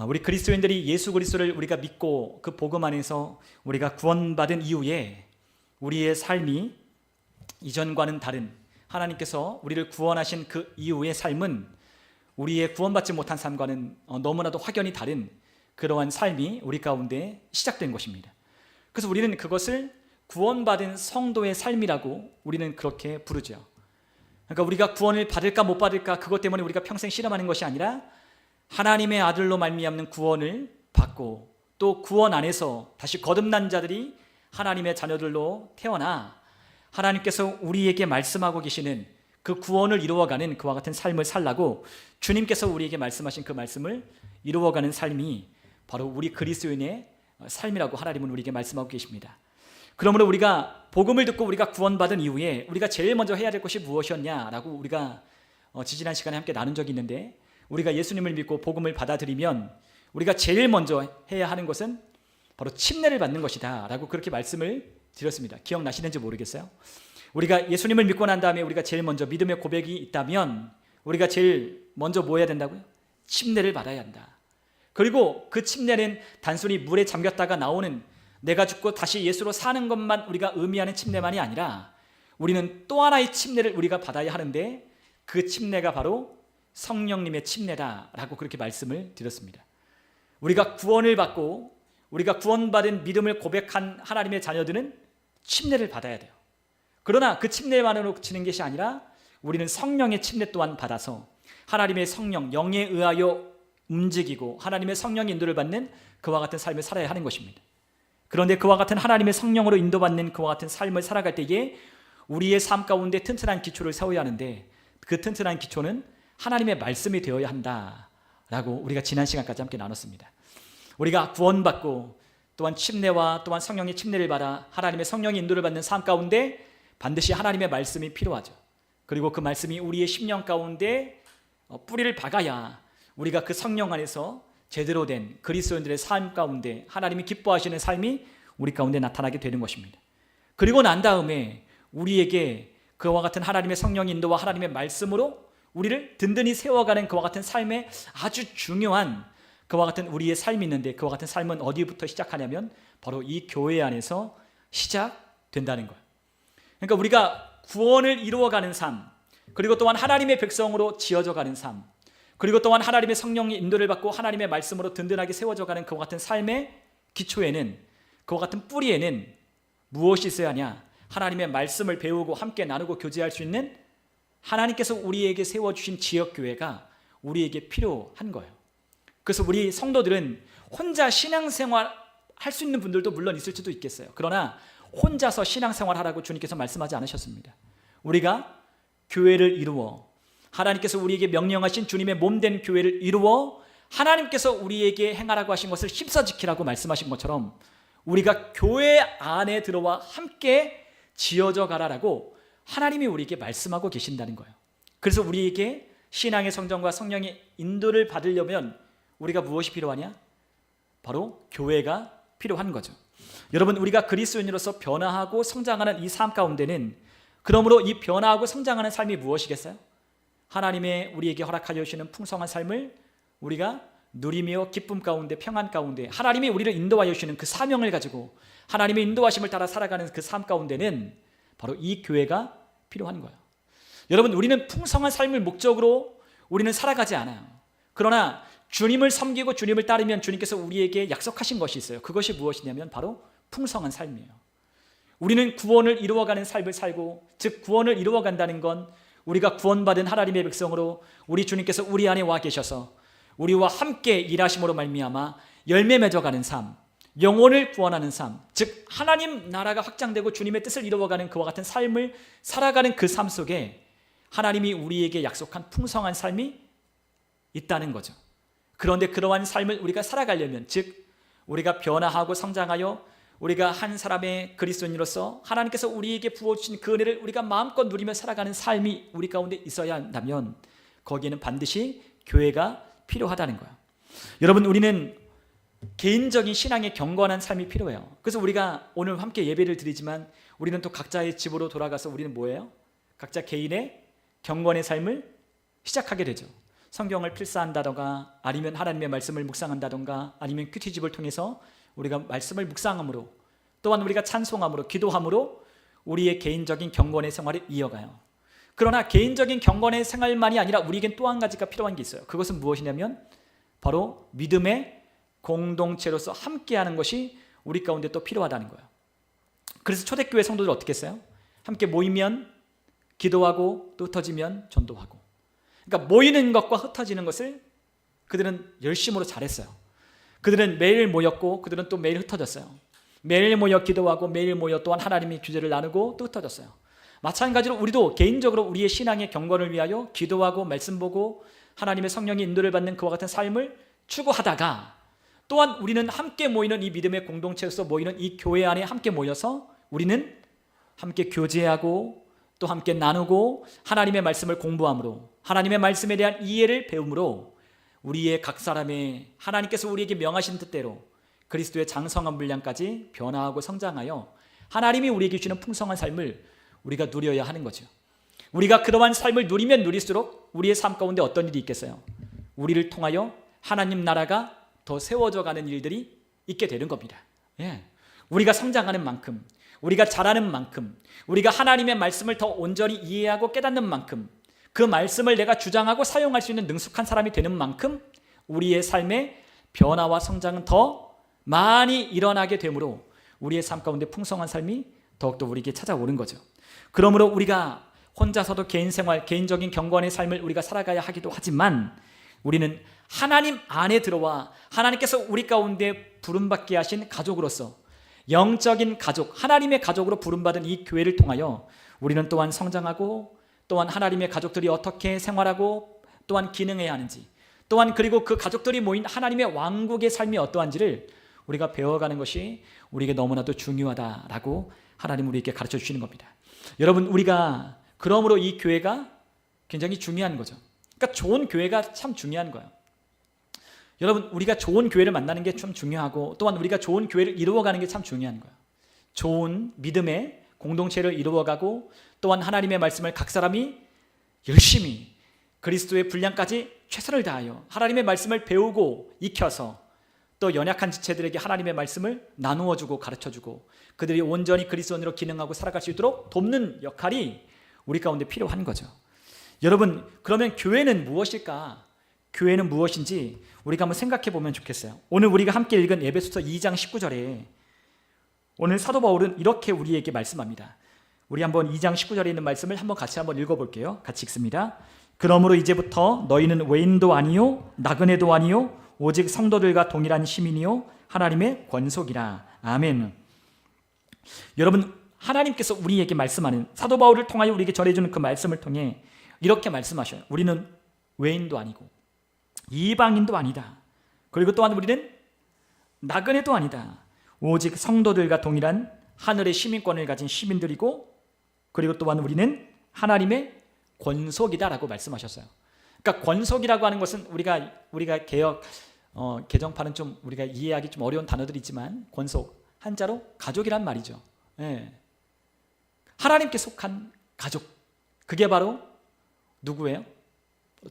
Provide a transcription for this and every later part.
우리 그리스도인들이 예수 그리스도를 우리가 믿고 그 복음 안에서 우리가 구원받은 이후에 우리의 삶이 이전과는 다른, 하나님께서 우리를 구원하신 그 이후의 삶은 우리의 구원받지 못한 삶과는 너무나도 확연히 다른 그러한 삶이 우리 가운데 시작된 것입니다. 그래서 우리는 그것을 구원받은 성도의 삶이라고 우리는 그렇게 부르죠. 그러니까 우리가 구원을 받을까 못 받을까 그것 때문에 우리가 평생 실험하는 것이 아니라 하나님의 아들로 말미암는 구원을 받고 또 구원 안에서 다시 거듭난 자들이 하나님의 자녀들로 태어나 하나님께서 우리에게 말씀하고 계시는 그 구원을 이루어가는 그와 같은 삶을 살라고 주님께서 우리에게 말씀하신 그 말씀을 이루어가는 삶이 바로 우리 그리스도인의 삶이라고 하나님은 우리에게 말씀하고 계십니다. 그러므로 우리가 복음을 듣고 우리가 구원받은 이후에 우리가 제일 먼저 해야 될 것이 무엇이었냐라고 우리가 지지난 시간에 함께 나눈 적이 있는데, 우리가 예수님을 믿고 복음을 받아들이면 우리가 제일 먼저 해야 하는 것은 바로 침례를 받는 것이다 라고 그렇게 말씀을 드렸습니다. 기억나시는지 모르겠어요. 우리가 예수님을 믿고 난 다음에 우리가 제일 먼저 믿음의 고백이 있다면 우리가 제일 먼저 뭐 해야 된다고요? 침례를 받아야 한다. 그리고 그 침례는 단순히 물에 잠겼다가 나오는, 내가 죽고 다시 예수로 사는 것만 우리가 의미하는 침례만이 아니라 우리는 또 하나의 침례를 우리가 받아야 하는데, 그 침례가 바로 성령님의 침례다라고 그렇게 말씀을 드렸습니다. 우리가 구원을 받고 우리가 구원받은 믿음을 고백한 하나님의 자녀들은 침례를 받아야 돼요. 그러나 그 침례만으로 그치는 것이 아니라 우리는 성령의 침례 또한 받아서 하나님의 성령, 영에 의하여 움직이고 하나님의 성령의 인도를 받는 그와 같은 삶을 살아야 하는 것입니다. 그런데 그와 같은 하나님의 성령으로 인도받는 그와 같은 삶을 살아갈 때에 우리의 삶 가운데 튼튼한 기초를 세워야 하는데, 그 튼튼한 기초는 하나님의 말씀이 되어야 한다라고 우리가 지난 시간까지 함께 나눴습니다. 우리가 구원받고 또한 침례와 또한 성령의 침례를 받아 하나님의 성령의 인도를 받는 삶 가운데 반드시 하나님의 말씀이 필요하죠. 그리고 그 말씀이 우리의 심령 가운데 뿌리를 박아야 우리가 그 성령 안에서 제대로 된 그리스도인들의 삶 가운데 하나님이 기뻐하시는 삶이 우리 가운데 나타나게 되는 것입니다. 그리고 난 다음에 우리에게 그와 같은 하나님의 성령의 인도와 하나님의 말씀으로 우리를 든든히 세워가는 그와 같은 삶의 아주 중요한 그와 같은 우리의 삶이 있는데, 그와 같은 삶은 어디부터 시작하냐면 바로 이 교회 안에서 시작된다는 거예요. 그러니까 우리가 구원을 이루어가는 삶, 그리고 또한 하나님의 백성으로 지어져가는 삶, 그리고 또한 하나님의 성령의 인도를 받고 하나님의 말씀으로 든든하게 세워져가는 그와 같은 삶의 기초에는, 그와 같은 뿌리에는 무엇이 있어야 하냐? 하나님의 말씀을 배우고 함께 나누고 교제할 수 있는 하나님께서 우리에게 세워주신 지역교회가 우리에게 필요한 거예요. 그래서 우리 성도들은 혼자 신앙생활 할 수 있는 분들도 물론 있을지도 있겠어요. 그러나 혼자서 신앙생활 하라고 주님께서 말씀하지 않으셨습니다. 우리가 교회를 이루어, 하나님께서 우리에게 명령하신 주님의 몸된 교회를 이루어 하나님께서 우리에게 행하라고 하신 것을 힘써 지키라고 말씀하신 것처럼 우리가 교회 안에 들어와 함께 지어져 가라라고 하나님이 우리에게 말씀하고 계신다는 거예요. 그래서 우리에게 신앙의 성장과 성령의 인도를 받으려면 우리가 무엇이 필요하냐? 바로 교회가 필요한 거죠. 여러분, 우리가 그리스도인으로서 변화하고 성장하는 이 삶 가운데는, 그러므로 이 변화하고 성장하는 삶이 무엇이겠어요? 하나님의 우리에게 허락하여 주시는 풍성한 삶을 우리가 누리며 기쁨 가운데, 평안 가운데 하나님이 우리를 인도하여 주시는 그 사명을 가지고 하나님의 인도하심을 따라 살아가는 그 삶 가운데는 바로 이 교회가 필요한 거예요. 여러분, 우리는 풍성한 삶을 목적으로 우리는 살아가지 않아요. 그러나 주님을 섬기고 주님을 따르면 주님께서 우리에게 약속하신 것이 있어요. 그것이 무엇이냐면 바로 풍성한 삶이에요. 우리는 구원을 이루어가는 삶을 살고, 즉 구원을 이루어간다는 건 우리가 구원받은 하나님의 백성으로 우리 주님께서 우리 안에 와 계셔서 우리와 함께 일하심으로 말미암아 열매 맺어가는 삶, 영혼을 구원하는 삶, 즉 하나님 나라가 확장되고 주님의 뜻을 이루어가는 그와 같은 삶을 살아가는 그 삶 속에 하나님이 우리에게 약속한 풍성한 삶이 있다는 거죠. 그런데 그러한 삶을 우리가 살아가려면, 즉 우리가 변화하고 성장하여 우리가 한 사람의 그리스도인으로서 하나님께서 우리에게 부어주신 그 은혜를 우리가 마음껏 누리며 살아가는 삶이 우리 가운데 있어야 한다면 거기에는 반드시 교회가 필요하다는 거예요. 여러분, 우리는 개인적인 신앙의 경건한 삶이 필요해요. 그래서 우리가 오늘 함께 예배를 드리지만 우리는 또 각자의 집으로 돌아가서 우리는 뭐예요? 각자 개인의 경건의 삶을 시작하게 되죠. 성경을 필사한다던가 아니면 하나님의 말씀을 묵상한다던가 아니면 큐티집을 통해서 우리가 말씀을 묵상함으로 또한 우리가 찬송함으로 기도함으로 우리의 개인적인 경건의 생활을 이어가요. 그러나 개인적인 경건의 생활만이 아니라 우리에겐 또 한 가지가 필요한 게 있어요. 그것은 무엇이냐면 바로 믿음의 공동체로서 함께하는 것이 우리 가운데 또 필요하다는 거예요. 그래서 초대교회 성도들 어떻게 했어요? 함께 모이면 기도하고 또 흩어지면 전도하고. 그러니까 모이는 것과 흩어지는 것을 그들은 열심으로 잘했어요. 그들은 매일 모였고 그들은 또 매일 흩어졌어요. 매일 모여 기도하고 매일 모여 또한 하나님의 주제를 나누고 또 흩어졌어요. 마찬가지로 우리도 개인적으로 우리의 신앙의 경건을 위하여 기도하고 말씀 보고 하나님의 성령의 인도를 받는 그와 같은 삶을 추구하다가 또한 우리는 함께 모이는 이 믿음의 공동체로서 모이는 이 교회 안에 함께 모여서 우리는 함께 교제하고 또 함께 나누고 하나님의 말씀을 공부함으로 하나님의 말씀에 대한 이해를 배움으로 우리의 각 사람의 하나님께서 우리에게 명하신 뜻대로 그리스도의 장성한 분량까지 변화하고 성장하여 하나님이 우리에게 주시는 풍성한 삶을 우리가 누려야 하는 거죠. 우리가 그러한 삶을 누리면 누릴수록 우리의 삶 가운데 어떤 일이 있겠어요? 우리를 통하여 하나님 나라가 더 세워져 가는 일들이 있게 되는 겁니다. 예. 우리가 성장하는 만큼, 우리가 자라는 만큼, 우리가 하나님의 말씀을 더 온전히 이해하고 깨닫는 만큼, 그 말씀을 내가 주장하고 사용할 수 있는 능숙한 사람이 되는 만큼 우리의 삶의 변화와 성장은 더 많이 일어나게 되므로 우리의 삶 가운데 풍성한 삶이 더욱더 우리에게 찾아오는 거죠. 그러므로 우리가 혼자서도 개인 생활, 개인적인 경건의 삶을 우리가 살아가야 하기도 하지만 우리는 하나님 안에 들어와 하나님께서 우리 가운데 부름받게 하신 가족으로서 영적인 가족, 하나님의 가족으로 부름받은 이 교회를 통하여 우리는 또한 성장하고 또한 하나님의 가족들이 어떻게 생활하고 또한 기능해야 하는지 또한 그리고 그 가족들이 모인 하나님의 왕국의 삶이 어떠한지를 우리가 배워가는 것이 우리에게 너무나도 중요하다라고 하나님 우리에게 가르쳐 주시는 겁니다. 여러분, 우리가 그러므로 이 교회가 굉장히 중요한 거죠. 그러니까 좋은 교회가 참 중요한 거예요. 여러분, 우리가 좋은 교회를 만나는 게 좀 중요하고 또한 우리가 좋은 교회를 이루어가는 게 참 중요한 거예요. 좋은 믿음의 공동체를 이루어가고 또한 하나님의 말씀을 각 사람이 열심히 그리스도의 분량까지 최선을 다하여 하나님의 말씀을 배우고 익혀서 또 연약한 지체들에게 하나님의 말씀을 나누어주고 가르쳐주고 그들이 온전히 그리스도인으로 기능하고 살아갈 수 있도록 돕는 역할이 우리 가운데 필요한 거죠. 여러분, 그러면 교회는 무엇일까? 교회는 무엇인지 우리가 한번 생각해 보면 좋겠어요. 오늘 우리가 함께 읽은 에베소서 2장 19절에 오늘 사도 바울은 이렇게 우리에게 말씀합니다. 우리 한번 2장 19절에 있는 말씀을 한번 같이 한번 읽어볼게요. 같이 읽습니다. 그러므로 이제부터 너희는 외인도 아니요 나그네도 아니요 오직 성도들과 동일한 시민이요 하나님의 권속이라. 아멘. 여러분, 하나님께서 우리에게 말씀하는 사도 바울을 통하여 우리에게 전해주는 그 말씀을 통해 이렇게 말씀하셔요. 우리는 외인도 아니고 이방인도 아니다. 그리고 또한 우리는 나그네도 아니다. 오직 성도들과 동일한 하늘의 시민권을 가진 시민들이고 그리고 또한 우리는 하나님의 권속이다라고 말씀하셨어요. 그러니까 권속이라고 하는 것은 우리가 개정판은 좀 우리가 이해하기 좀 어려운 단어들이지만 권속 한자로 가족이란 말이죠. 예. 하나님께 속한 가족, 그게 바로 누구예요?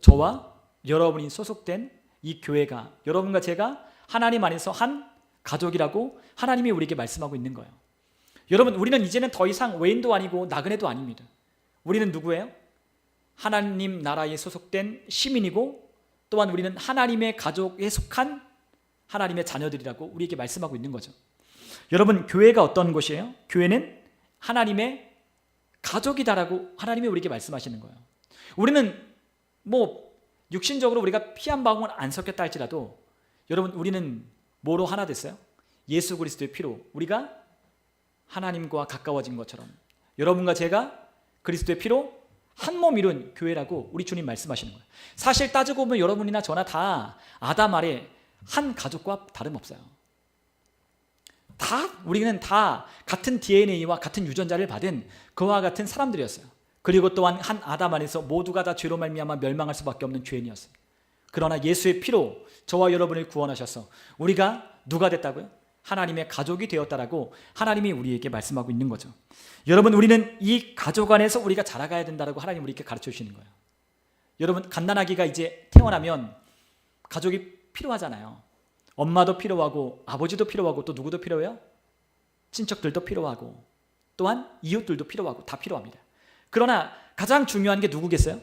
저와 여러분이 소속된 이 교회가, 여러분과 제가 하나님 안에서 한 가족이라고 하나님이 우리에게 말씀하고 있는 거예요. 여러분, 우리는 이제는 더 이상 외인도 아니고 나그네도 아닙니다. 우리는 누구예요? 하나님 나라에 소속된 시민이고 또한 우리는 하나님의 가족에 속한 하나님의 자녀들이라고 우리에게 말씀하고 있는 거죠. 여러분, 교회가 어떤 곳이에요? 교회는 하나님의 가족이다라고 하나님이 우리에게 말씀하시는 거예요. 우리는 육신적으로 우리가 피 한 방울 안 섞였다 할지라도 여러분, 우리는 뭐로 하나 됐어요? 예수 그리스도의 피로 우리가 하나님과 가까워진 것처럼 여러분과 제가 그리스도의 피로 한 몸 이룬 교회라고 우리 주님 말씀하시는 거예요. 사실 따지고 보면 여러분이나 저나 다 아담 아래 한 가족과 다름없어요. 우리는 다 같은 DNA와 같은 유전자를 받은 그와 같은 사람들이었어요. 그리고 또한 한 아담 안에서 모두가 다 죄로 말미암아 멸망할 수밖에 없는 죄인이었어요. 그러나 예수의 피로 저와 여러분을 구원하셔서 우리가 누가 됐다고요? 하나님의 가족이 되었다라고 하나님이 우리에게 말씀하고 있는 거죠. 여러분, 우리는 이 가족 안에서 우리가 자라가야 된다라고 하나님 우리에게 가르쳐 주시는 거예요. 여러분 갓난아기가 이제 태어나면 가족이 필요하잖아요. 엄마도 필요하고 아버지도 필요하고 또 누구도 필요해요? 친척들도 필요하고 또한 이웃들도 필요하고 다 필요합니다. 그러나 가장 중요한 게 누구겠어요?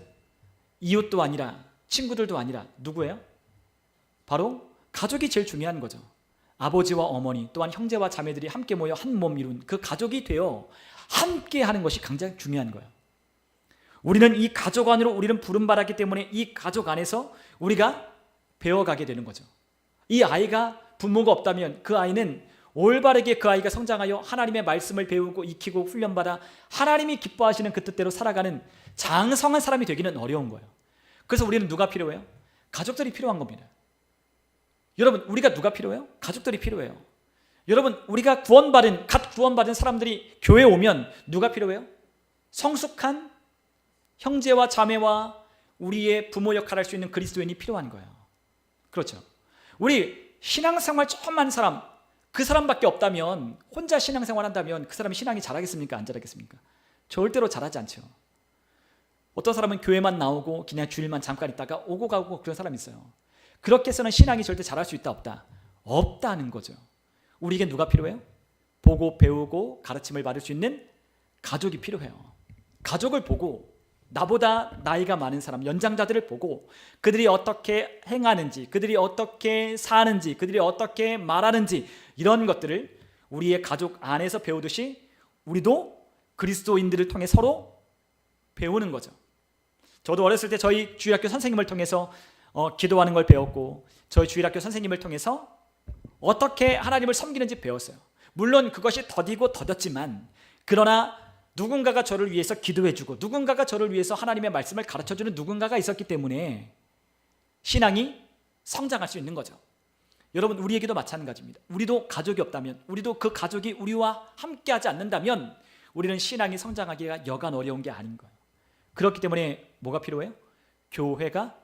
이웃도 아니라 친구들도 아니라 누구예요? 바로 가족이 제일 중요한 거죠. 아버지와 어머니 또한 형제와 자매들이 함께 모여 한 몸 이룬 그 가족이 되어 함께 하는 것이 가장 중요한 거예요. 우리는 이 가족 안으로 우리는 부름받았기 때문에 이 가족 안에서 우리가 배워가게 되는 거죠. 이 아이가 부모가 없다면 그 아이는 올바르게 그 아이가 성장하여 하나님의 말씀을 배우고 익히고 훈련받아 하나님이 기뻐하시는 그 뜻대로 살아가는 장성한 사람이 되기는 어려운 거예요. 그래서 우리는 누가 필요해요? 가족들이 필요한 겁니다. 여러분 우리가 누가 필요해요? 가족들이 필요해요. 여러분 우리가 갓 구원받은 사람들이 교회에 오면 누가 필요해요? 성숙한 형제와 자매와 우리의 부모 역할을 할 수 있는 그리스도인이 필요한 거예요. 그렇죠. 우리 신앙생활 조금만 사람, 그 사람밖에 없다면, 혼자 신앙생활 한다면 그 사람이 신앙이 잘하겠습니까? 안 잘하겠습니까? 절대로 잘하지 않죠. 어떤 사람은 교회만 나오고 그냥 주일만 잠깐 있다가 오고 가고 그런 사람이 있어요. 그렇게 해서는 신앙이 절대 잘할 수 있다 없다? 없다는 거죠. 우리에게 누가 필요해요? 보고 배우고 가르침을 받을 수 있는 가족이 필요해요. 가족을 보고 나보다 나이가 많은 사람, 연장자들을 보고 그들이 어떻게 행하는지, 그들이 어떻게 사는지, 그들이 어떻게 말하는지 이런 것들을 우리의 가족 안에서 배우듯이 우리도 그리스도인들을 통해 서로 배우는 거죠. 저도 어렸을 때 저희 주일학교 선생님을 통해서 기도하는 걸 배웠고 저희 주일학교 선생님을 통해서 어떻게 하나님을 섬기는지 배웠어요. 물론 그것이 더디고 더뎠지만 그러나 누군가가 저를 위해서 기도해주고 누군가가 저를 위해서 하나님의 말씀을 가르쳐주는 누군가가 있었기 때문에 신앙이 성장할 수 있는 거죠. 여러분 우리에게도 마찬가지입니다. 우리도 가족이 없다면, 우리도 그 가족이 우리와 함께하지 않는다면 우리는 신앙이 성장하기가 여간 어려운 게 아닌 거예요. 그렇기 때문에 뭐가 필요해요? 교회가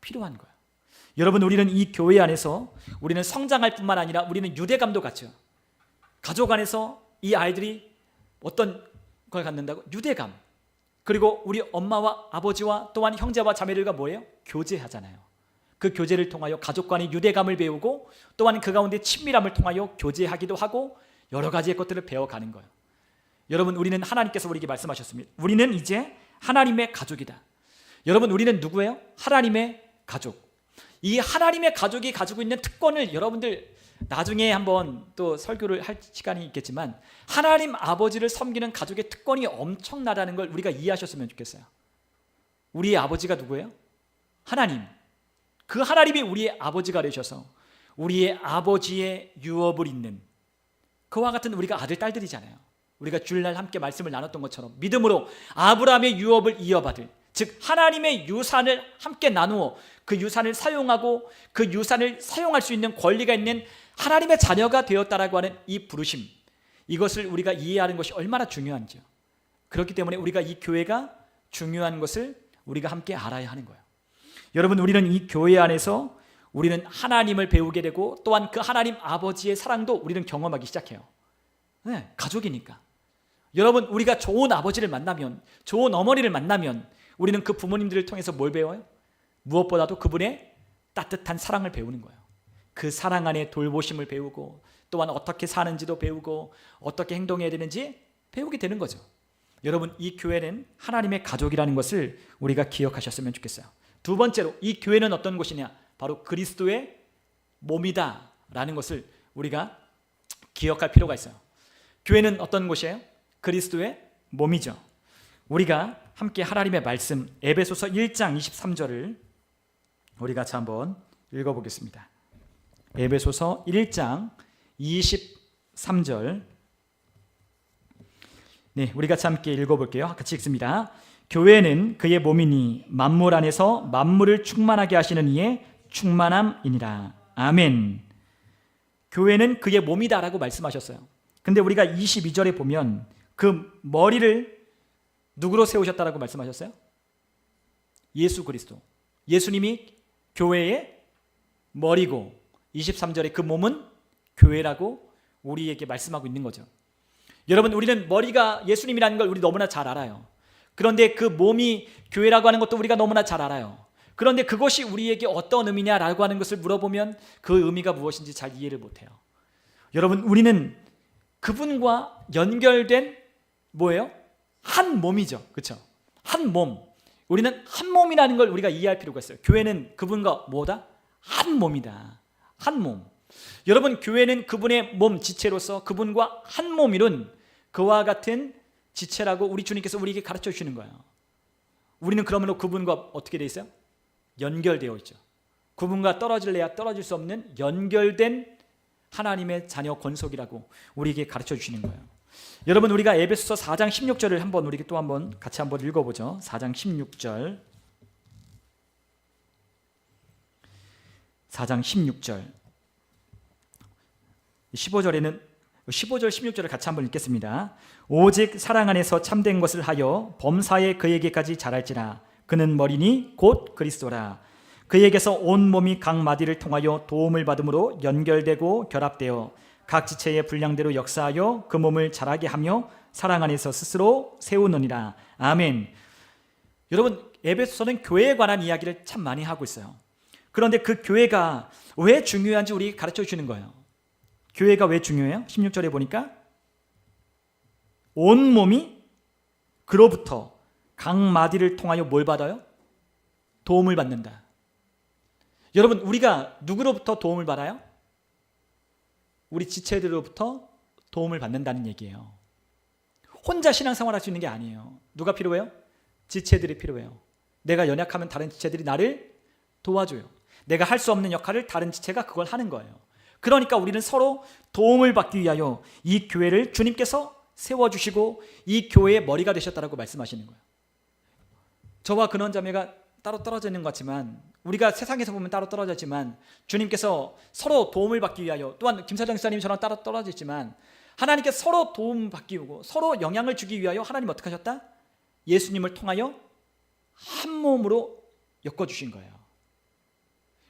필요한 거예요. 여러분 우리는 이 교회 안에서 우리는 성장할 뿐만 아니라 우리는 유대감도 갖죠. 가족 안에서 이 아이들이 어떤 걸 갖는다고? 유대감. 그리고 우리 엄마와 아버지와 또한 형제와 자매들과 뭐예요? 교제하잖아요. 그 교제를 통하여 가족 간의 유대감을 배우고 또한 그 가운데 친밀함을 통하여 교제하기도 하고 여러 가지의 것들을 배워가는 거예요. 여러분 우리는 하나님께서 우리에게 말씀하셨습니다. 우리는 이제 하나님의 가족이다. 여러분 우리는 누구예요? 하나님의 가족. 이 하나님의 가족이 가지고 있는 특권을 여러분들 나중에 한번 또 설교를 할 시간이 있겠지만 하나님 아버지를 섬기는 가족의 특권이 엄청나다는 걸 우리가 이해하셨으면 좋겠어요. 우리의 아버지가 누구예요? 하나님. 그 하나님이 우리의 아버지가 되셔서 우리의 아버지의 유업을 잇는 그와 같은 우리가 아들 딸들이잖아요. 우리가 주일날 함께 말씀을 나눴던 것처럼 믿음으로 아브라함의 유업을 이어받을, 즉 하나님의 유산을 함께 나누어 그 유산을 사용하고 그 유산을 사용할 수 있는 권리가 있는 하나님의 자녀가 되었다라고 하는 이 부르심, 이것을 우리가 이해하는 것이 얼마나 중요한지요. 그렇기 때문에 우리가 이 교회가 중요한 것을 우리가 함께 알아야 하는 거예요. 여러분 우리는 이 교회 안에서 우리는 하나님을 배우게 되고 또한 그 하나님 아버지의 사랑도 우리는 경험하기 시작해요. 네, 가족이니까. 여러분 우리가 좋은 아버지를 만나면, 좋은 어머니를 만나면 우리는 그 부모님들을 통해서 뭘 배워요? 무엇보다도 그분의 따뜻한 사랑을 배우는 거예요. 그 사랑 안에 돌보심을 배우고 또한 어떻게 사는지도 배우고 어떻게 행동해야 되는지 배우게 되는 거죠. 여러분 이 교회는 하나님의 가족이라는 것을 우리가 기억하셨으면 좋겠어요. 두 번째로 이 교회는 어떤 곳이냐? 바로 그리스도의 몸이다 라는 것을 우리가 기억할 필요가 있어요. 교회는 어떤 곳이에요? 그리스도의 몸이죠. 우리가 함께 하나님의 말씀 에베소서 1장 23절을 우리가 같이 한번 읽어보겠습니다. 에베소서 1장 23절. 네, 우리 같이 함께 읽어볼게요. 같이 읽습니다. 교회는 그의 몸이니 만물 안에서 만물을 충만하게 하시는 이의 충만함이니라. 아멘. 교회는 그의 몸이다라고 말씀하셨어요. 근데 우리가 22절에 보면 그 머리를 누구로 세우셨다라고 말씀하셨어요? 예수 그리스도. 예수님이 교회의 머리고 23절에 그 몸은 교회라고 우리에게 말씀하고 있는 거죠. 여러분 우리는 머리가 예수님이라는 걸 우리 너무나 잘 알아요. 그런데 그 몸이 교회라고 하는 것도 우리가 너무나 잘 알아요. 그런데 그것이 우리에게 어떤 의미냐라고 하는 것을 물어보면 그 의미가 무엇인지 잘 이해를 못해요. 여러분, 우리는 그분과 연결된 뭐예요? 한 몸이죠. 그렇죠? 한 몸. 우리는 한 몸이라는 걸 우리가 이해할 필요가 있어요. 교회는 그분과 뭐다? 한 몸이다. 한 몸. 여러분, 교회는 그분의 몸 지체로서 그분과 한 몸이론 그와 같은 지체라고 우리 주님께서 우리에게 가르쳐 주시는 거예요. 우리는 그러므로 그분과 어떻게 돼 있어요? 연결되어 있죠. 그분과 떨어질래야 떨어질 수 없는 연결된 하나님의 자녀 권속이라고 우리에게 가르쳐 주시는 거예요. 여러분, 우리가 에베소서 4장 16절을 한번 우리 또 한번 같이 한번 읽어보죠. 4장 16절. 4장 16절. 15절에는 15절 16절을 같이 한번 읽겠습니다. 오직 사랑 안에서 참된 것을 하여 범사에 그에게까지 자랄지라. 그는 머리니 곧 그리스도라. 그에게서 온 몸이 각 마디를 통하여 도움을 받음으로 연결되고 결합되어 각 지체의 분량대로 역사하여 그 몸을 자라게 하며 사랑 안에서 스스로 세우느니라. 아멘. 여러분, 에베소서는 교회에 관한 이야기를 참 많이 하고 있어요. 그런데 그 교회가 왜 중요한지 우리에게 가르쳐 주시는 거예요. 교회가 왜 중요해요? 16절에 보니까 온 몸이 그로부터 각 마디를 통하여 뭘 받아요? 도움을 받는다. 여러분, 우리가 누구로부터 도움을 받아요? 우리 지체들로부터 도움을 받는다는 얘기예요. 혼자 신앙생활 할 수 있는 게 아니에요. 누가 필요해요? 지체들이 필요해요. 내가 연약하면 다른 지체들이 나를 도와줘요. 내가 할 수 없는 역할을 다른 지체가 그걸 하는 거예요. 그러니까 우리는 서로 도움을 받기 위하여 이 교회를 주님께서 세워주시고 이 교회의 머리가 되셨다라고 말씀하시는 거예요. 저와 근원자매가 따로 떨어져 있는 것 같지만, 우리가 세상에서 보면 따로 떨어졌지만 주님께서 서로 도움을 받기 위하여, 또한 김사장 집사님이 저랑 따로 떨어져 있지만 하나님께서 서로 도움 받기 위하고 서로 영향을 주기 위하여 하나님 어떻게 하셨다? 예수님을 통하여 한 몸으로 엮어주신 거예요.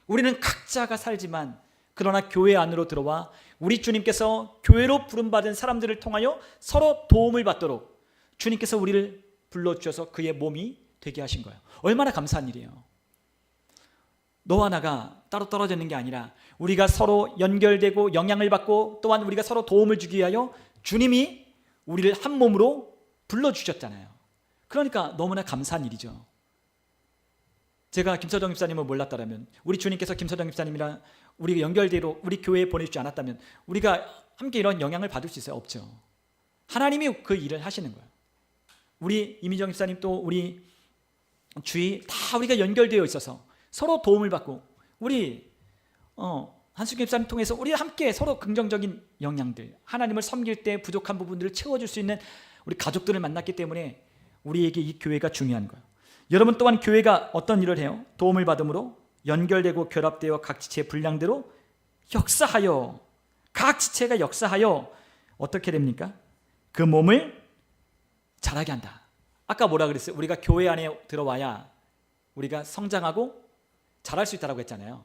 우리는 각자가 살지만 그러나 교회 안으로 들어와 우리 주님께서 교회로 부름받은 사람들을 통하여 서로 도움을 받도록 주님께서 우리를 불러주셔서 그의 몸이 되게 하신 거예요. 얼마나 감사한 일이에요. 너와 나가 따로 떨어져 있는 게 아니라 우리가 서로 연결되고 영향을 받고 또한 우리가 서로 도움을 주기 위하여 주님이 우리를 한 몸으로 불러주셨잖아요. 그러니까 너무나 감사한 일이죠. 제가 김서정 집사님을 몰랐다면, 우리 주님께서 김서정 집사님이랑 우리가 연결되도록 우리 교회에 보내주지 않았다면 우리가 함께 이런 영향을 받을 수 있어요? 없죠. 하나님이 그 일을 하시는 거예요. 우리 이미정 집사님 또 우리 주위 다 우리가 연결되어 있어서 서로 도움을 받고, 우리 한수경 집사님 통해서 우리 함께 서로 긍정적인 영향들, 하나님을 섬길 때 부족한 부분들을 채워줄 수 있는 우리 가족들을 만났기 때문에 우리에게 이 교회가 중요한 거예요. 여러분, 또한 교회가 어떤 일을 해요? 도움을 받음으로 연결되고 결합되어 각 지체의 분량대로 역사하여, 각 지체가 역사하여 어떻게 됩니까? 그 몸을 자라게 한다. 아까 뭐라 그랬어요? 우리가 교회 안에 들어와야 우리가 성장하고 자랄 수 있다고 했잖아요.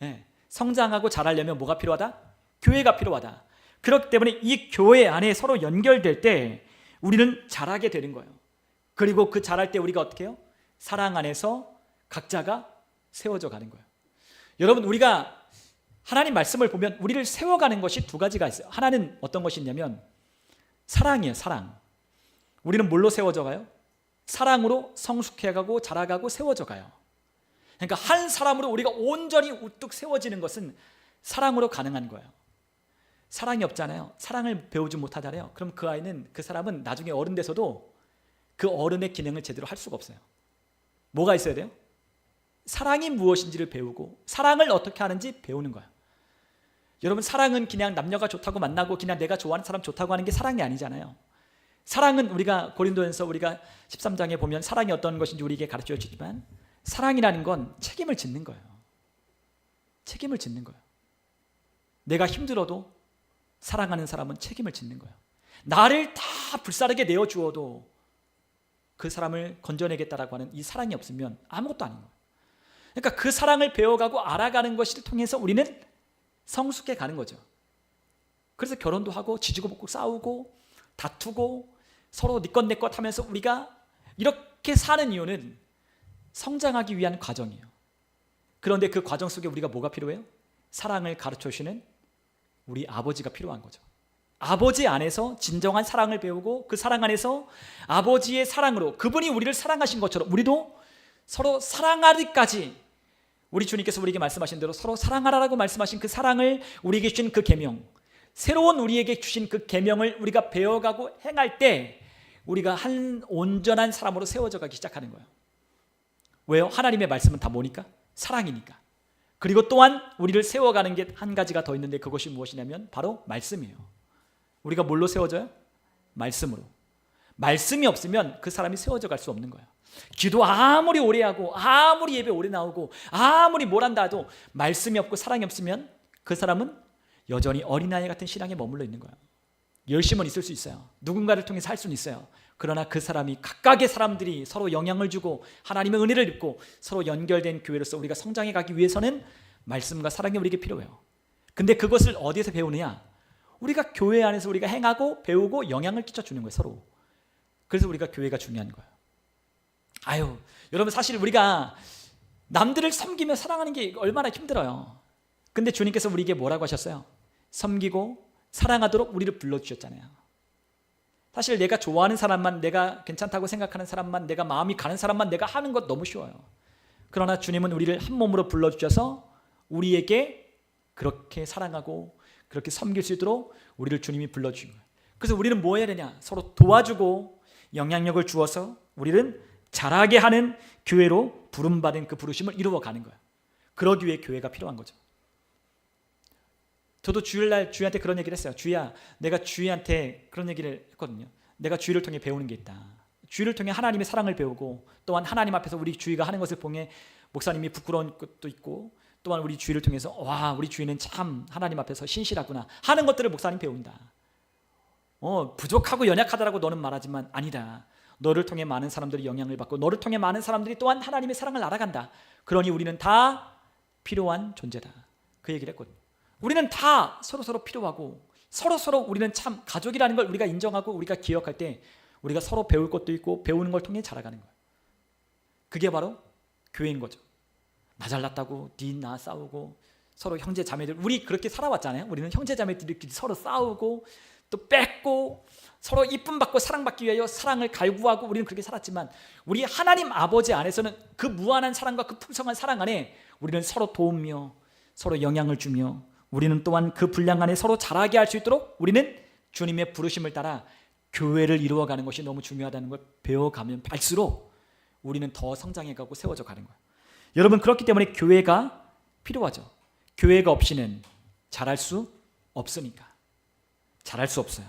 네. 성장하고 자라려면 뭐가 필요하다? 교회가 필요하다. 그렇기 때문에 이 교회 안에 서로 연결될 때 우리는 자라게 되는 거예요. 그리고 그 자랄 때 우리가 어떻게 해요? 사랑 안에서 각자가 세워져 가는 거예요. 여러분, 우리가 하나님 말씀을 보면 우리를 세워가는 것이 두 가지가 있어요. 하나는 어떤 것이 있냐면 사랑이에요. 사랑. 우리는 뭘로 세워져 가요? 사랑으로 성숙해가고 자라가고 세워져 가요. 그러니까 한 사람으로 우리가 온전히 우뚝 세워지는 것은 사랑으로 가능한 거예요. 사랑이 없잖아요. 사랑을 배우지 못하잖아요. 그럼 그 아이는, 그 사람은 나중에 어른 돼서도 그 어른의 기능을 제대로 할 수가 없어요. 뭐가 있어야 돼요? 사랑이 무엇인지를 배우고 사랑을 어떻게 하는지 배우는 거예요. 여러분, 사랑은 그냥 남녀가 좋다고 만나고 그냥 내가 좋아하는 사람 좋다고 하는 게 사랑이 아니잖아요. 사랑은 우리가 고린도전서 우리가 13장에 보면 사랑이 어떤 것인지 우리에게 가르쳐 주지만, 사랑이라는 건 책임을 짓는 거예요. 책임을 짓는 거예요. 내가 힘들어도 사랑하는 사람은 책임을 짓는 거예요. 나를 다 불사르게 내어주어도 그 사람을 건져내겠다라고 하는 이 사랑이 없으면 아무것도 아닌 거예요. 그러니까 그 사랑을 배워가고 알아가는 것을 통해서 우리는 성숙해 가는 거죠. 그래서 결혼도 하고 지지고 볶고 싸우고 다투고 서로 네 것 내 것 하면서 우리가 이렇게 사는 이유는 성장하기 위한 과정이에요. 그런데 그 과정 속에 우리가 뭐가 필요해요? 사랑을 가르쳐 주시는 우리 아버지가 필요한 거죠. 아버지 안에서 진정한 사랑을 배우고 그 사랑 안에서 아버지의 사랑으로 그분이 우리를 사랑하신 것처럼 우리도 서로 사랑하기까지, 우리 주님께서 우리에게 말씀하신 대로 서로 사랑하라고 말씀하신 그 사랑을 우리에게 주신 그 계명, 새로운 우리에게 주신 그 계명을 우리가 배워가고 행할 때 우리가 한 온전한 사람으로 세워져 가기 시작하는 거예요. 왜요? 하나님의 말씀은 다 뭐니까? 사랑이니까. 그리고 또한 우리를 세워가는 게 한 가지가 더 있는데 그것이 무엇이냐면 바로 말씀이에요. 우리가 뭘로 세워져요? 말씀으로. 말씀이 없으면 그 사람이 세워져 갈 수 없는 거예요. 기도 아무리 오래 하고 아무리 예배 오래 나오고 아무리 뭘 한다 해도 말씀이 없고 사랑이 없으면 그 사람은 여전히 어린아이 같은 신앙에 머물러 있는 거예요. 열심은 있을 수 있어요. 누군가를 통해서 할 수는 있어요. 그러나 그 사람이 각각의 사람들이 서로 영향을 주고 하나님의 은혜를 입고 서로 연결된 교회로서 우리가 성장해 가기 위해서는 말씀과 사랑이 우리에게 필요해요. 근데 그것을 어디에서 배우느냐? 우리가 교회 안에서 우리가 행하고 배우고 영향을 끼쳐주는 거예요, 서로. 그래서 우리가 교회가 중요한 거예요. 아유, 여러분 사실 우리가 남들을 섬기며 사랑하는 게 얼마나 힘들어요. 근데 주님께서 우리에게 뭐라고 하셨어요? 섬기고 사랑하도록 우리를 불러주셨잖아요. 사실 내가 좋아하는 사람만, 내가 괜찮다고 생각하는 사람만, 내가 마음이 가는 사람만 내가 하는 것 너무 쉬워요. 그러나 주님은 우리를 한 몸으로 불러주셔서 우리에게 그렇게 사랑하고 그렇게 섬길 수 있도록 우리를 주님이 불러주신 거예요. 그래서 우리는 뭐 해야 되냐? 서로 도와주고 영향력을 주어서 우리는 자라게 하는 교회로 부름받은 그 부르심을 이루어가는 거예요. 그러기 위해 교회가 필요한 거죠. 저도 주일날 주희한테 그런 얘기를 했어요. 주희야, 내가 주희한테 그런 얘기를 했거든요. 내가 주희를 통해 배우는 게 있다. 주희를 통해 하나님의 사랑을 배우고 또한 하나님 앞에서 우리 주희가 하는 것을 보면 목사님이 부끄러운 것도 있고 또한 우리 주희를 통해서 와, 우리 주희는 참 하나님 앞에서 신실하구나 하는 것들을 목사님 배운다. 부족하고 연약하다라고 너는 말하지만 아니다. 너를 통해 많은 사람들이 영향을 받고 너를 통해 많은 사람들이 또한 하나님의 사랑을 알아간다. 그러니 우리는 다 필요한 존재다. 그 얘기를 했거든요. 우리는 다 서로서로 필요하고 서로서로 우리는 참 가족이라는 걸 우리가 인정하고 우리가 기억할 때 우리가 서로 배울 것도 있고 배우는 걸 통해 자라가는 거예요. 그게 바로 교회인 거죠. 나 잘났다고 니 나 싸우고 서로 형제 자매들, 우리 그렇게 살아왔잖아요. 우리는 형제 자매들끼리 서로 싸우고 또 뺏고 서로 이쁨 받고 사랑받기 위하여 사랑을 갈구하고 우리는 그렇게 살았지만 우리 하나님 아버지 안에서는 그 무한한 사랑과 그 풍성한 사랑 안에 우리는 서로 도우며 서로 영향을 주며 우리는 또한 그 분량 안에 서로 자라게 할 수 있도록 우리는 주님의 부르심을 따라 교회를 이루어가는 것이 너무 중요하다는 걸 배워가면 갈수록 우리는 더 성장해가고 세워져 가는 거예요. 여러분, 그렇기 때문에 교회가 필요하죠. 교회가 없이는 자랄 수 없으니까. 자랄 수 없어요.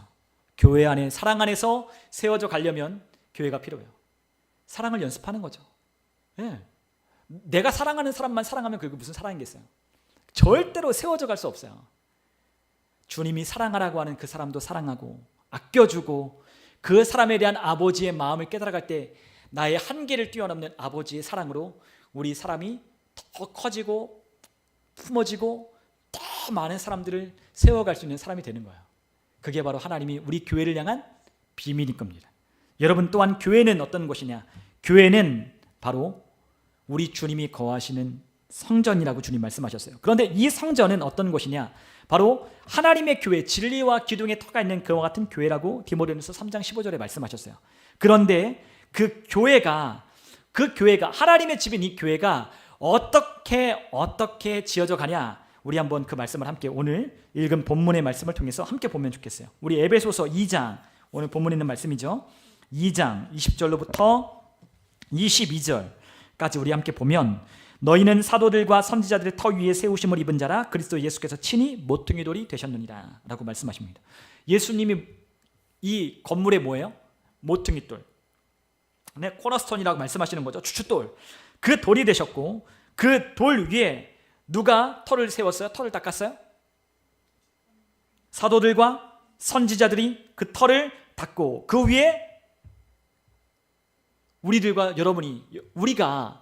교회 안에 사랑 안에서 세워져 가려면 교회가 필요해요. 사랑을 연습하는 거죠. 네. 내가 사랑하는 사람만 사랑하면 그게 무슨 사랑이겠어요? 절대로 세워져 갈 수 없어요. 주님이 사랑하라고 하는 그 사람도 사랑하고 아껴주고 그 사람에 대한 아버지의 마음을 깨달아갈 때 나의 한계를 뛰어넘는 아버지의 사랑으로 우리 사람이 더 커지고 품어지고 더 많은 사람들을 세워갈 수 있는 사람이 되는 거예요. 그게 바로 하나님이 우리 교회를 향한 비밀인 겁니다. 여러분, 또한 교회는 어떤 곳이냐? 교회는 바로 우리 주님이 거하시는 성전이라고 주님 말씀하셨어요. 그런데 이 성전은 어떤 곳이냐? 바로 하나님의 교회, 진리와 기둥의 터가 있는 그와 같은 교회라고 디모데전서 3장 15절에 말씀하셨어요. 그런데 그 교회가 하나님의 집인 이 교회가 어떻게 지어져 가냐? 우리 한번 그 말씀을 함께 오늘 읽은 본문의 말씀을 통해서 함께 보면 좋겠어요. 우리 에베소서 2장, 오늘 본문에 있는 말씀이죠. 2장 20절로부터 22절까지 우리 함께 보면 너희는 사도들과 선지자들의 터 위에 세우심을 입은 자라 그리스도 예수께서 친히 모퉁이 돌이 되셨느니라 라고 말씀하십니다. 예수님이 이 건물에 뭐예요? 모퉁이 돌, 네, 코너스톤이라고 말씀하시는 거죠. 주춧돌, 그 돌이 되셨고 그 돌 위에 누가 터를 세웠어요? 터를 닦았어요? 사도들과 선지자들이 그 터를 닦고 그 위에 우리들과 여러분이 우리가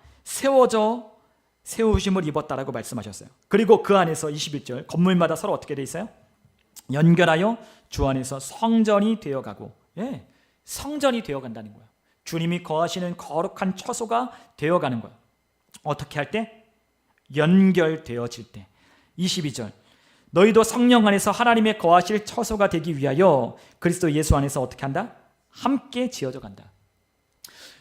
세우심을 입었다라고 말씀하셨어요. 그리고 그 안에서 21절 건물마다 서로 어떻게 돼 있어요? 연결하여 주 안에서 성전이 되어가고, 성전이 되어간다는 거예요. 주님이 거하시는 거룩한 처소가 되어가는 거예요. 어떻게 할 때? 연결되어질 때. 22절, 너희도 성령 안에서 하나님의 거하실 처소가 되기 위하여 그리스도 예수 안에서 어떻게 한다? 함께 지어져 간다.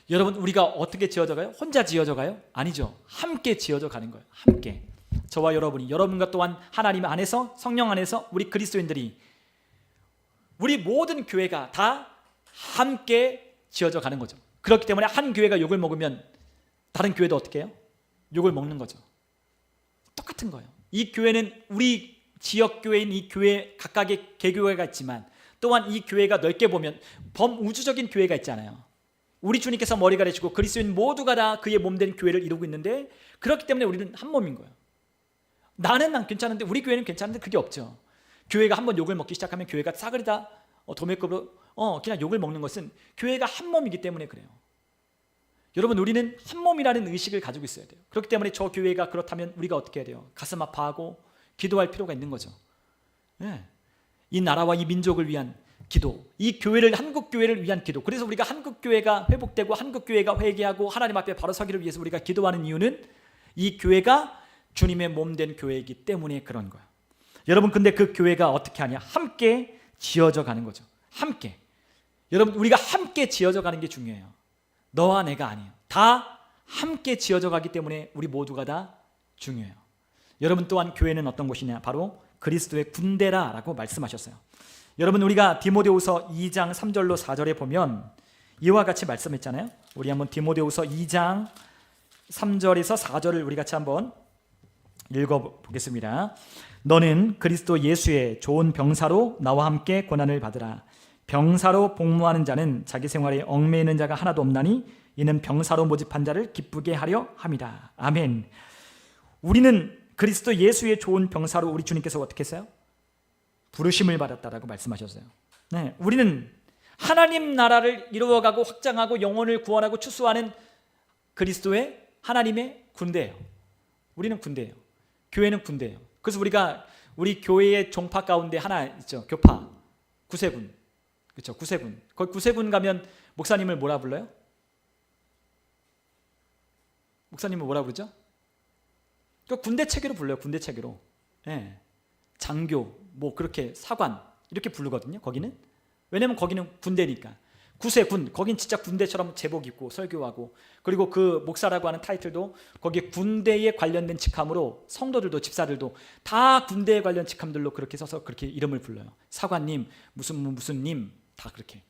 여러분, 우리가 어떻게 지어져 가요? 혼자 지어져 가요? 아니죠. 함께 지어져 가는 거예요. 함께. 저와 여러분이, 여러분과 또한 하나님 안에서, 성령 안에서 우리 그리스도인들이, 우리 모든 교회가 다 함께 지어져 가는 거죠. 그렇기 때문에 한 교회가 욕을 먹으면 다른 교회도 어떻게 해요? 욕을 먹는 거죠. 똑같은 거예요. 이 교회는 우리 지역교회인 이 교회 각각의 개교회가 있지만 또한 이 교회가 넓게 보면 범우주적인 교회가 있잖아요. 우리 주님께서 머리가 되시고 그리스도인 모두가 다 그의 몸된 교회를 이루고 있는데, 그렇기 때문에 우리는 한 몸인 거예요. 나는 괜찮은데 우리 교회는 괜찮은데 그게 없죠. 교회가 한번 욕을 먹기 시작하면 교회가 싸그리다 도매급으로 그냥 욕을 먹는 것은 교회가 한 몸이기 때문에 그래요. 여러분, 우리는 한 몸이라는 의식을 가지고 있어야 돼요. 그렇기 때문에 저 교회가 그렇다면 우리가 어떻게 해야 돼요? 가슴 아파하고 기도할 필요가 있는 거죠. 네. 이 나라와 이 민족을 위한 기도, 이 교회를, 한국 교회를 위한 기도. 그래서 우리가 한국 교회가 회복되고 한국 교회가 회개하고 하나님 앞에 바로 서기를 위해서 우리가 기도하는 이유는 이 교회가 주님의 몸된 교회이기 때문에 그런 거예요. 여러분, 근데 그 교회가 어떻게 하냐? 함께 지어져 가는 거죠. 함께. 여러분, 우리가 함께 지어져 가는 게 중요해요. 너와 내가 아니에요. 다 함께 지어져 가기 때문에 우리 모두가 다 중요해요. 여러분, 또한 교회는 어떤 곳이냐? 바로 그리스도의 군대라라고 말씀하셨어요. 여러분, 우리가 디모데후서 2장 3절로 4절에 보면 이와 같이 말씀했잖아요. 우리 한번 디모데후서 2장 3절에서 4절을 우리 같이 한번 읽어보겠습니다. 너는 그리스도 예수의 좋은 병사로 나와 함께 고난을 받으라. 병사로 복무하는 자는 자기 생활에 얽매이는 자가 하나도 없나니 이는 병사로 모집한 자를 기쁘게 하려 함이다. 아멘. 우리는 그리스도 예수의 좋은 병사로 우리 주님께서 어떻게 했어요? 부르심을 받았다라고 말씀하셨어요. 네, 우리는 하나님 나라를 이루어가고 확장하고 영혼을 구원하고 추수하는 그리스도의 하나님의 군대예요. 우리는 군대예요. 교회는 군대예요. 그래서 우리가 우리 교회의 종파 가운데 하나 있죠. 교파, 구세군. 그렇죠. 구세군. 거기 구세군 가면 목사님을 뭐라 불러요? 목사님을 뭐라 부르죠? 그 군대 체계로 불러요. 군대 체계로. 네. 장교, 뭐 그렇게 사관 이렇게 부르거든요. 거기는. 왜냐면 거기는 군대니까. 구세군, 거긴 진짜 군대처럼 제복 입고 설교하고, 그리고 그 목사라고 하는 타이틀도 거기에 군대에 관련된 직함으로 성도들도 집사들도 다 군대에 관련 직함들로 그렇게 써서 그렇게 이름을 불러요. 사관님, 무슨 님, 다 그렇게.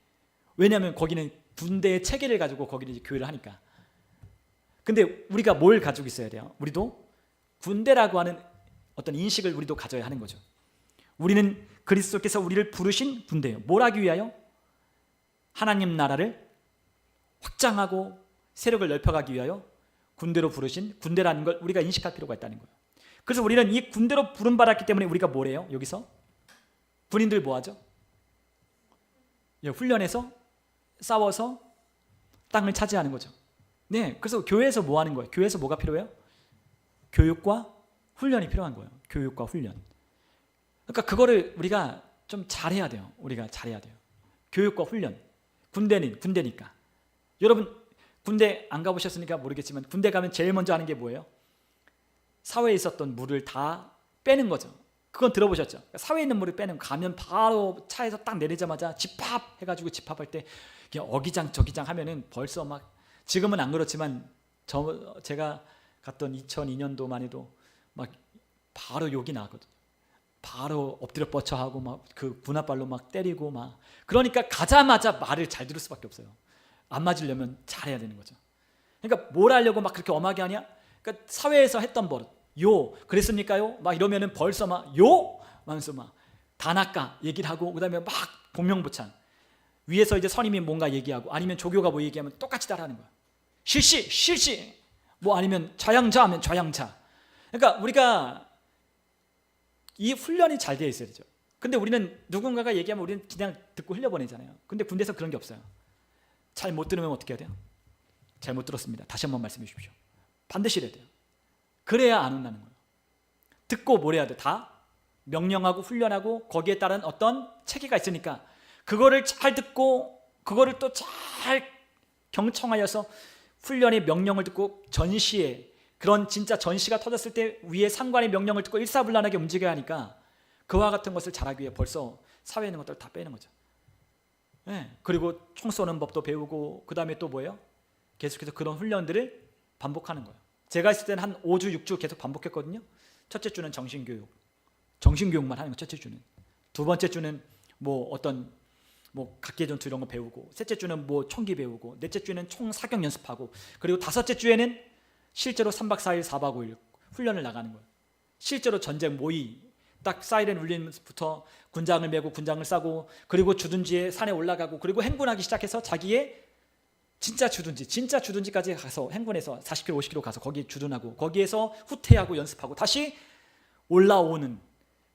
왜냐하면 거기는 군대의 체계를 가지고 거기는 이제 교회를 하니까. 근데 우리가 뭘 가지고 있어야 돼요? 우리도 군대라고 하는 어떤 인식을 우리도 가져야 하는 거죠. 우리는 그리스도께서 우리를 부르신 군대예요. 뭘 하기 위하여? 하나님 나라를 확장하고 세력을 넓혀가기 위하여 군대로 부르신 군대라는 걸 우리가 인식할 필요가 있다는 거예요. 그래서 우리는 이 군대로 부름받았기 때문에 우리가 뭐래요? 여기서 군인들 뭐 하죠? 훈련해서 싸워서 땅을 차지하는 거죠. 네, 그래서 교회에서 뭐 하는 거예요? 교회에서 뭐가 필요해요? 교육과 훈련이 필요한 거예요. 교육과 훈련. 그러니까 그거를 우리가 좀 잘해야 돼요. 우리가 잘해야 돼요. 교육과 훈련. 군대는 군대니까. 여러분, 군대 안 가보셨으니까 모르겠지만 군대 가면 제일 먼저 하는 게 뭐예요? 사회에 있었던 물을 다 빼는 거죠. 그건 들어보셨죠? 사회에 있는 물을 빼는, 가면 바로 차에서 딱 내리자마자 집합 해가지고 집합할 때 어기장 저기장 하면은 벌써 막, 지금은 안 그렇지만 제가 갔던 2002년도만 해도 막 바로 욕이 나거든요. 바로 엎드려 뻗쳐하고 막 그 군홧발로 막 때리고 막. 그러니까 가자마자 말을 잘 들을 수밖에 없어요. 안 맞으려면 잘해야 되는 거죠. 그러니까 뭘 하려고 막 그렇게 엄하게 하냐? 그러니까 사회에서 했던 버릇. 요 그랬습니까요? 막 이러면은 벌써 막 요? 하면서 막 단아까 얘기를 하고, 그다음에 막 공명부창. 위에서 이제 선임이 뭔가 얘기하고 아니면 조교가 뭐 얘기하면 똑같이 따라하는 거야. 실시 뭐 아니면 좌양자 하면 좌양자. 그러니까 우리가 이 훈련이 잘 되어 있어야 되죠. 근데 우리는 누군가가 얘기하면 우리는 그냥 듣고 흘려보내잖아요. 근데 군대에서 그런 게 없어요. 잘 못 들으면 어떻게 해야 돼요? 잘못 들었습니다. 다시 한번 말씀해 주십시오. 반드시 해야 돼요. 그래야 안 혼나는 거예요. 듣고 뭘 해야 돼? 다 명령하고 훈련하고 거기에 따른 어떤 체계가 있으니까 그거를 잘 듣고 그거를 또 잘 경청하여서 훈련의 명령을 듣고 전시에 그런 진짜 전시가 터졌을 때 위에 상관의 명령을 듣고 일사불란하게 움직여야 하니까 그와 같은 것을 잘하기 위해 벌써 사회에 있는 것들을 다 빼는 거죠. 네. 그리고 총 쏘는 법도 배우고 그 다음에 또 뭐예요? 계속해서 그런 훈련들을 반복하는 거예요. 제가 있을 때는 한 5주, 6주 계속 반복했거든요. 첫째 주는 정신교육만 하는 거 첫째 주는. 두 번째 주는 뭐 어떤 뭐 각계전투 이런 거 배우고, 셋째 주는 뭐 총기 배우고, 넷째 주에는 총 사격 연습하고, 그리고 다섯째 주에는 실제로 3박 4일 4박 5일 훈련을 나가는 거예요. 실제로 전쟁 모의 딱 사이렌 울리면서부터 군장을 메고 군장을 싸고, 그리고 주둔지에 산에 올라가고, 그리고 행군하기 시작해서 자기의 진짜 주둔지까지 가서 행군해서 40km 50km 가서 거기 주둔하고, 거기에서 후퇴하고 연습하고, 다시 올라오는,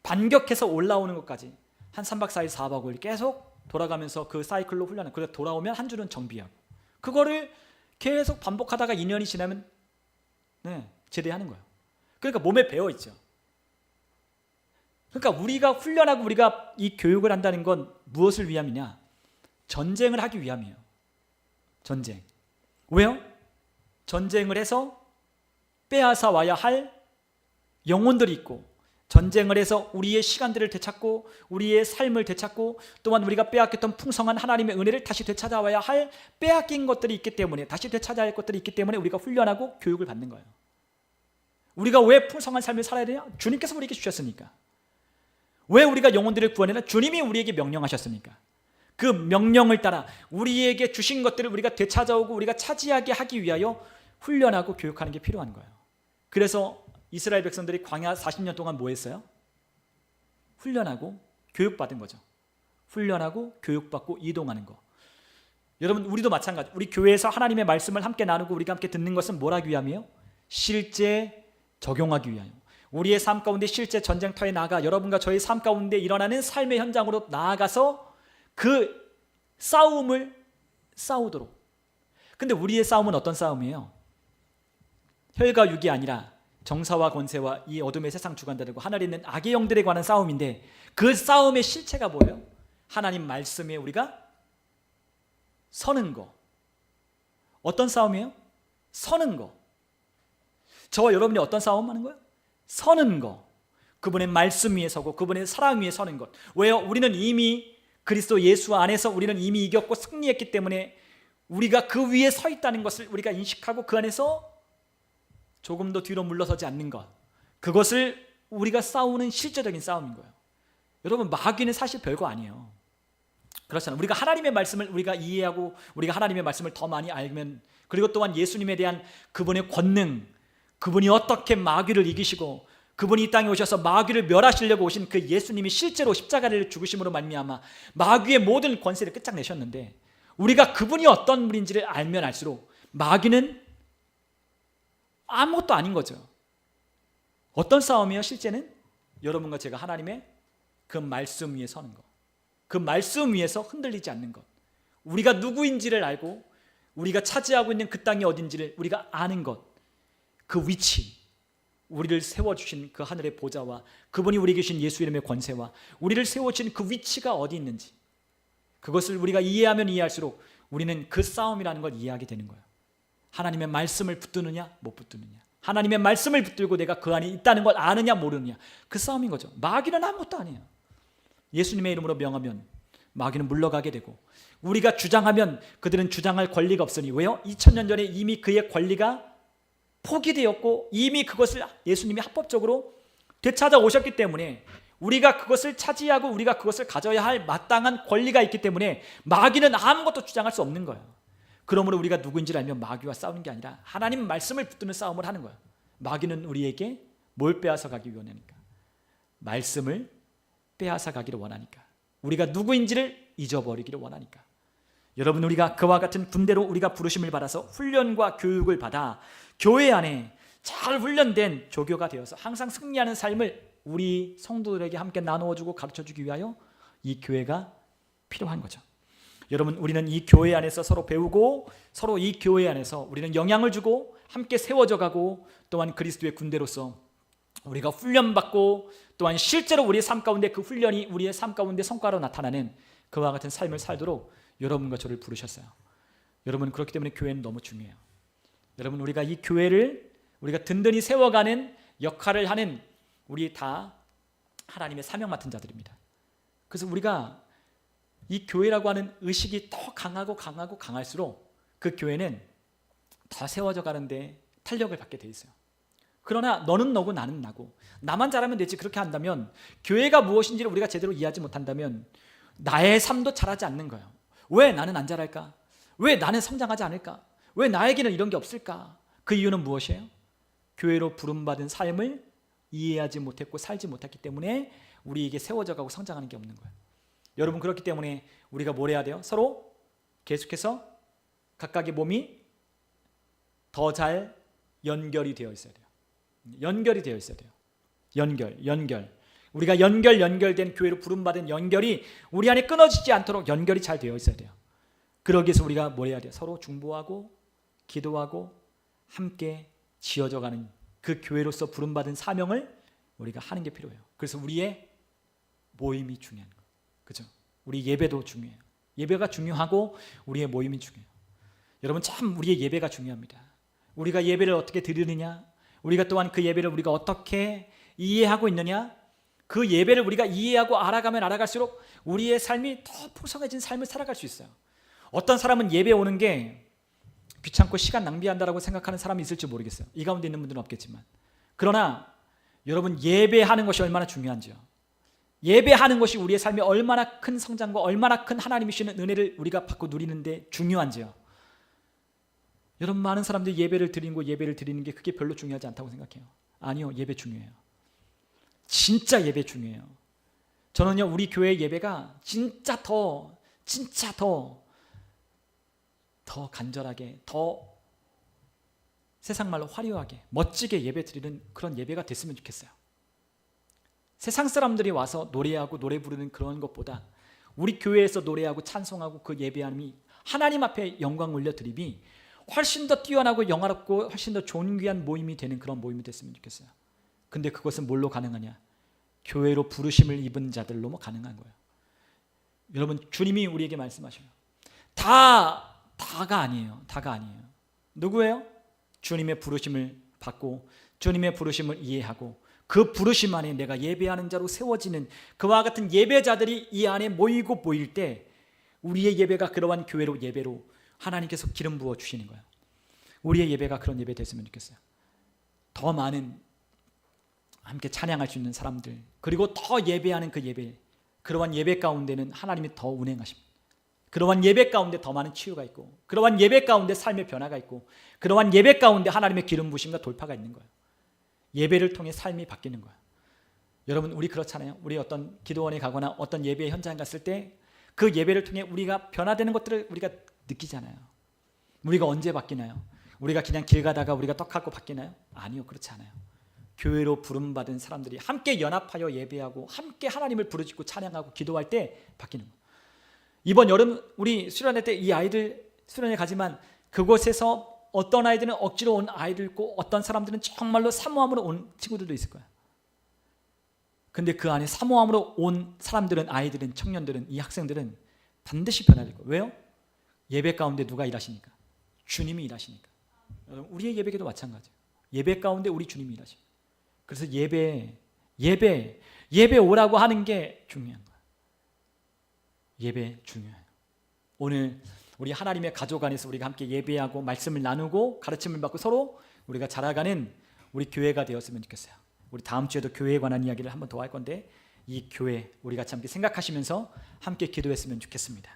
반격해서 올라오는 것까지 한 3박 4일 4박 5일 계속 돌아가면서 그 사이클로 훈련을. 그래서 돌아오면 한 주는 정비하고, 그거를 계속 반복하다가 2년이 지나면 제대하는 거예요. 그러니까 몸에 배어 있죠. 그러니까 우리가 훈련하고 우리가 이 교육을 한다는 건 무엇을 위함이냐? 전쟁을 하기 위함이에요. 전쟁. 왜요? 전쟁을 해서 빼앗아 와야 할 영혼들이 있고, 전쟁을 해서 우리의 시간들을 되찾고 우리의 삶을 되찾고, 또한 우리가 빼앗겼던 풍성한 하나님의 은혜를 다시 되찾아와야 할 빼앗긴 것들이 있기 때문에, 다시 되찾아야 할 것들이 있기 때문에 우리가 훈련하고 교육을 받는 거예요. 우리가 왜 풍성한 삶을 살아야 되냐? 주님께서 우리에게 주셨으니까. 왜 우리가 영혼들을 구원해라? 주님이 우리에게 명령하셨으니까. 그 명령을 따라 우리에게 주신 것들을 우리가 되찾아오고 우리가 차지하게 하기 위하여 훈련하고 교육하는 게 필요한 거예요. 그래서 이스라엘 백성들이 광야 40년 동안 뭐 했어요? 훈련하고 교육받은 거죠. 훈련하고 교육받고 이동하는 거. 여러분, 우리도 마찬가지. 우리 교회에서 하나님의 말씀을 함께 나누고 우리가 함께 듣는 것은 뭘 하기 위함이에요? 실제 적용하기 위하여. 우리의 삶 가운데 실제 전쟁터에 나가 여러분과 저의 삶 가운데 일어나는 삶의 현장으로 나아가서 그 싸움을 싸우도록. 근데 우리의 싸움은 어떤 싸움이에요? 혈과 육이 아니라 정사와 권세와 이 어둠의 세상 주관자들과 하늘에 있는 악의 영들에 관한 싸움인데, 그 싸움의 실체가 뭐예요? 하나님 말씀에 우리가 서는 거. 어떤 싸움이에요? 서는 거. 저와 여러분이 어떤 싸움 하는 거예요? 서는 거. 그분의 말씀 위에 서고 그분의 사랑 위에 서는 것. 왜요? 우리는 이미 그리스도 예수 안에서 우리는 이미 이겼고 승리했기 때문에 우리가 그 위에 서 있다는 것을 우리가 인식하고 그 안에서 조금도 뒤로 물러서지 않는 것, 그것을 우리가 싸우는 실제적인 싸움인 거예요. 여러분, 마귀는 사실 별거 아니에요. 그렇잖아요. 우리가 하나님의 말씀을 우리가 이해하고 우리가 하나님의 말씀을 더 많이 알면, 그리고 또한 예수님에 대한 그분의 권능, 그분이 어떻게 마귀를 이기시고 그분이 이 땅에 오셔서 마귀를 멸하시려고 오신 그 예수님이 실제로 십자가를 죽으심으로 말미암아 마귀의 모든 권세를 끝장내셨는데, 우리가 그분이 어떤 분인지를 알면 알수록 마귀는 아무것도 아닌 거죠. 어떤 싸움이에요? 실제는 여러분과 제가 하나님의 그 말씀 위에 서는 것, 그 말씀 위에서 흔들리지 않는 것, 우리가 누구인지를 알고 우리가 차지하고 있는 그 땅이 어딘지를 우리가 아는 것, 그 위치, 우리를 세워주신 그 하늘의 보좌와 그분이 우리에게 주신 예수 이름의 권세와 우리를 세워주신 그 위치가 어디 있는지, 그것을 우리가 이해하면 이해할수록 우리는 그 싸움이라는 걸 이해하게 되는 거예요. 하나님의 말씀을 붙드느냐 못 붙드느냐, 하나님의 말씀을 붙들고 내가 그 안에 있다는 걸 아느냐 모르느냐, 그 싸움인 거죠. 마귀는 아무것도 아니에요. 예수님의 이름으로 명하면 마귀는 물러가게 되고, 우리가 주장하면 그들은 주장할 권리가 없으니. 왜요? 2000년 전에 이미 그의 권리가 포기되었고 이미 그것을 예수님이 합법적으로 되찾아 오셨기 때문에 우리가 그것을 차지하고 우리가 그것을 가져야 할 마땅한 권리가 있기 때문에 마귀는 아무것도 주장할 수 없는 거예요. 그러므로 우리가 누구인지를 알면 마귀와 싸우는 게 아니라 하나님 말씀을 붙드는 싸움을 하는 거예요. 마귀는 우리에게 뭘 빼앗아 가기 원하니까? 말씀을 빼앗아 가기를 원하니까. 우리가 누구인지를 잊어버리기를 원하니까. 여러분, 우리가 그와 같은 군대로 우리가 부르심을 받아서 훈련과 교육을 받아 교회 안에 잘 훈련된 조교가 되어서 항상 승리하는 삶을 우리 성도들에게 함께 나누어주고 가르쳐주기 위하여 이 교회가 필요한 거죠. 여러분, 우리는 이 교회 안에서 서로 배우고 서로 이 교회 안에서 우리는 영향을 주고 함께 세워져 가고, 또한 그리스도의 군대로서 우리가 훈련받고 또한 실제로 우리의 삶 가운데 그 훈련이 우리의 삶 가운데 성과로 나타나는 그와 같은 삶을 살도록 여러분과 저를 부르셨어요. 여러분, 그렇기 때문에 교회는 너무 중요해요. 여러분, 우리가 이 교회를 우리가 든든히 세워가는 역할을 하는 우리 다 하나님의 사명 맡은 자들입니다. 그래서 우리가 이 교회라고 하는 의식이 더 강하고 강할수록 그 교회는 더 세워져 가는데 탄력을 받게 돼 있어요. 그러나 너는 너고 나는 나고, 나만 잘하면 되지, 그렇게 한다면, 교회가 무엇인지를 우리가 제대로 이해하지 못한다면 나의 삶도 잘하지 않는 거예요. 왜 나는 안 잘할까? 왜 나는 성장하지 않을까? 왜 나에게는 이런 게 없을까? 그 이유는 무엇이에요? 교회로 부름받은 삶을 이해하지 못했고 살지 못했기 때문에 우리에게 세워져 가고 성장하는 게 없는 거예요. 여러분, 그렇기 때문에 우리가 뭘 해야 돼요? 서로 계속해서 각각의 몸이 더 잘 연결이 되어 있어야 돼요. 연결이 되어 있어야 돼요. 연결. 우리가 연결된 교회로 부름받은 연결이 우리 안에 끊어지지 않도록 연결이 잘 되어 있어야 돼요. 그러기 위해서 우리가 뭘 해야 돼요? 서로 중보하고 기도하고 함께 지어져가는 그 교회로서 부름받은 사명을 우리가 하는 게 필요해요. 그래서 우리의 모임이 중요한 거예요. 그죠? 우리 예배도 중요해요. 예배가 중요하고 우리의 모임이 중요해요. 여러분, 참 우리의 예배가 중요합니다. 우리가 예배를 어떻게 드리느냐, 우리가 또한 그 예배를 우리가 어떻게 이해하고 있느냐, 그 예배를 우리가 이해하고 알아가면 알아갈수록 우리의 삶이 더 풍성해진 삶을 살아갈 수 있어요. 어떤 사람은 예배 오는 게 귀찮고 시간 낭비한다라고 생각하는 사람이 있을지 모르겠어요. 이 가운데 있는 분들은 없겠지만, 그러나 여러분, 예배하는 것이 얼마나 중요한지요. 예배하는 것이 우리의 삶에 얼마나 큰 성장과 얼마나 큰 하나님이 주시는 은혜를 우리가 받고 누리는데 중요한지요. 여러분, 많은 사람들이 예배를 드리는 게 그게 별로 중요하지 않다고 생각해요. 아니요, 예배 중요해요. 진짜 예배 중요해요. 저는요, 우리 교회 예배가 진짜 더 간절하게, 더 세상 말로 화려하게 멋지게 예배 드리는 그런 예배가 됐으면 좋겠어요. 세상 사람들이 와서 노래하고 노래 부르는 그런 것보다 우리 교회에서 노래하고 찬송하고 그 예배함이 하나님 앞에 영광 올려드림이 훨씬 더 뛰어나고 영화롭고 훨씬 더 존귀한 모임이 되는 그런 모임이 됐으면 좋겠어요. 근데 그것은 뭘로 가능하냐? 교회로 부르심을 입은 자들로 가능한 거예요. 여러분, 주님이 우리에게 말씀하셔요. 다가 아니에요. 누구예요? 주님의 부르심을 받고 주님의 부르심을 이해하고 그 부르심 안에 내가 예배하는 자로 세워지는 그와 같은 예배자들이 이 안에 모일 때 우리의 예배가 그러한 교회로 예배로 하나님께서 기름 부어 주시는 거예요. 우리의 예배가 그런 예배 됐으면 좋겠어요. 더 많은 함께 찬양할 수 있는 사람들, 그리고 더 예배하는 그 예배, 그러한 예배 가운데는 하나님이 더 운행하십니다. 그러한 예배 가운데 더 많은 치유가 있고, 그러한 예배 가운데 삶의 변화가 있고, 그러한 예배 가운데 하나님의 기름 부으심과 돌파가 있는 거예요. 예배를 통해 삶이 바뀌는 거예요. 여러분, 우리 그렇잖아요. 우리 어떤 기도원에 가거나 어떤 예배 현장 갔을 때 그 예배를 통해 우리가 변화되는 것들을 우리가 느끼잖아요. 우리가 언제 바뀌나요? 우리가 그냥 길 가다가 우리가 떡하고 바뀌나요? 아니요, 그렇지 않아요. 교회로 부름받은 사람들이 함께 연합하여 예배하고 함께 하나님을 부르짖고 찬양하고 기도할 때 바뀌는 거예요. 이번 여름 우리 수련회 때 이 아이들 수련회 가지만 그곳에서 어떤 아이들은 억지로 온 아이들 있고 어떤 사람들은 정말로 사모함으로 온 친구들도 있을 거야. 근데 그 안에 사모함으로 온 사람들은, 아이들은, 청년들은, 이 학생들은 반드시 변화될 거예요. 왜요? 예배 가운데 누가 일하시니까? 주님이 일하시니까. 우리의 예배에도 마찬가지예요. 예배 가운데 우리 주님이 일하시고. 그래서 예배 오라고 하는 게 중요한 거예요. 예배 중요해요. 오늘 우리 하나님의 가족 안에서 우리가 함께 예배하고 말씀을 나누고 가르침을 받고 서로 우리가 자라가는 우리 교회가 되었으면 좋겠어요. 우리 다음 주에도 교회에 관한 이야기를 한번 더 할 건데 이 교회 우리 같이 함께 생각하시면서 함께 기도했으면 좋겠습니다.